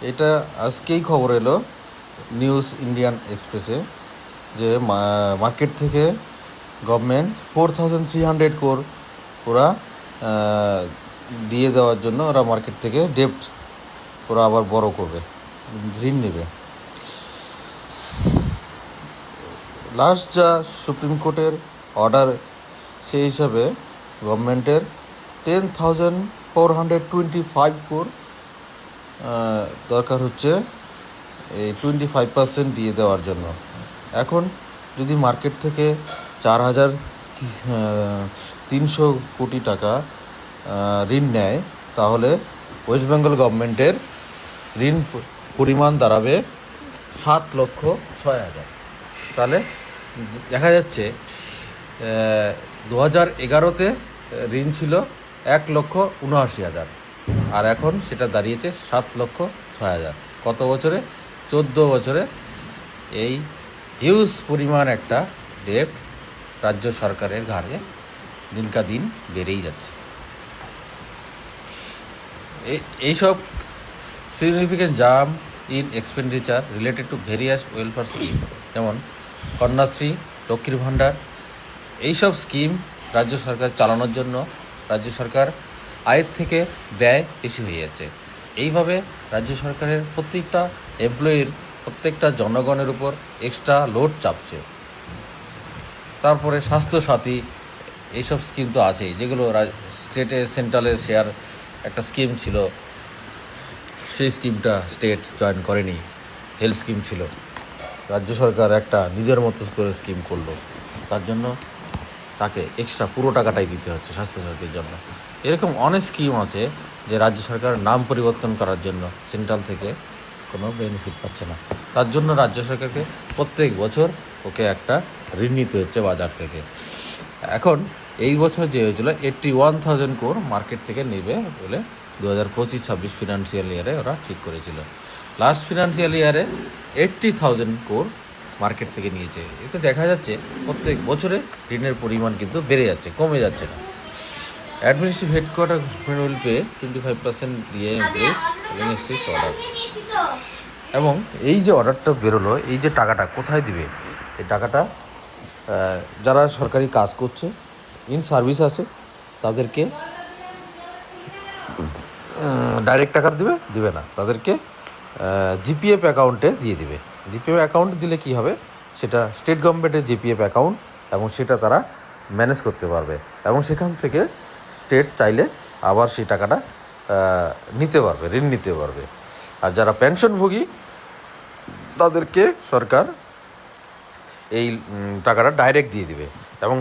এটা আজকেই খবর এলো নিউজ ইন্ডিয়ান এক্সপ্রেসে যে মার্কেট থেকে গভর্নমেন্ট 4,300 crore ওরা দিয়ে দেওয়ার জন্য ওরা মার্কেট থেকে ডেপ্ট ওরা আবার বড় করবে, ঋণ নেবে। লাস্ট যা সুপ্রিম কোর্টের অর্ডার সেই হিসাবে গভর্নমেন্টের 10,425 crore দরকার হচ্ছে এই 25% দিয়ে দেওয়ার জন্য। এখন যদি মার্কেট থেকে 4,300 কোটি টাকা ঋণ নেয় তাহলে ওয়েস্ট বেঙ্গল গভর্নমেন্টের ঋণ পরিমাণ দাঁড়াবে 7,06,000। তাহলে দেখা যাচ্ছে 2011-তে ঋণ ছিল 1,79,000 আর এখন সেটা দাঁড়িয়েছে 7,06,000। কত বছরে? 14 বছরে এই হিউজ পরিমাণ একটা ডেট রাজ্য সরকারের ঘাড়ে দিনকা দিন বেড়েই যাচ্ছে। এইসব significant jump in expenditure related to various welfare scheme, যেমন কন্যাশ্রী, লক্ষ্মীর ভাণ্ডার, এইসব স্কিম রাজ্য সরকার চালানোর জন্য রাজ্য সরকার আয়ের থেকে ব্যয় বেশি হয়ে যাচ্ছে। এইভাবে রাজ্য সরকারের প্রত্যেকটা এমপ্লয়ির, প্রত্যেকটা জনগণের উপর এক্সট্রা লোড চাপছে। তারপরে স্বাস্থ্যসাথী, এইসব স্কিম তো আছেই, যেগুলো স্টেটে সেন্ট্রালের শেয়ার একটা স্কিম ছিল, সেই স্কিমটা স্টেট জয়েন করেনি। হেলথ স্কিম ছিল, রাজ্য সরকার একটা নিজের মতো করে স্কিম করলো, তার জন্য তাকে এক্সট্রা পুরো টাকাটাই দিতে হচ্ছে স্বাস্থ্যসাথীর জন্য। এরকম অনেক স্কিম আছে যে রাজ্য সরকারের নাম পরিবর্তন করার জন্য সেন্ট্রাল থেকে কোনো বেনিফিট পাচ্ছে না, তার জন্য রাজ্য সরকারকে প্রত্যেক বছর ওকে একটা ঋণ নিতে হচ্ছে বাজার থেকে। এখন এই বছর যে হয়েছিল 81,000 crore মার্কেট থেকে নেবে বলে 2025-26 ফিনান্সিয়াল ইয়ারে ওরা ঠিক করেছিল। লাস্ট ফিনান্সিয়াল ইয়ারে 80,000 crore মার্কেট থেকে নিয়েছে। এতে দেখা যাচ্ছে প্রত্যেক বছরে ঋণের পরিমাণ কিন্তু বেড়ে যাচ্ছে, কমে যাচ্ছে না। অ্যাডমিনিস্ট্রেটিভ হেডকোয়ার্টার উইল পে 25% দিয়ে অর্ডার। এবং এই যে অর্ডারটা বেরোলো, এই যে টাকাটা কোথায় দিবে? এই টাকাটা যারা সরকারি কাজ করছে, ইন সার্ভিস আছে, তাদেরকে ডাইরেক্ট টাকা দিবে না, তাদেরকে জিপিএফ অ্যাকাউন্টে দিয়ে দিবে। জিপিএফ অ্যাকাউন্ট দিলে কি হবে? সেটা স্টেট গভর্নমেন্টের জিপিএফ অ্যাকাউন্ট, এবং সেটা তারা ম্যানেজ করতে পারবে, এবং সেখান থেকে স্টেট চাইলে আবার সেই টাকাটা নিতে পারবে, ঋণ নিতে পারবে। আর যারা পেনশনভোগী তাদেরকে সরকার এই টাকাটা ডাইরেক্ট দিয়ে দিবে। এবং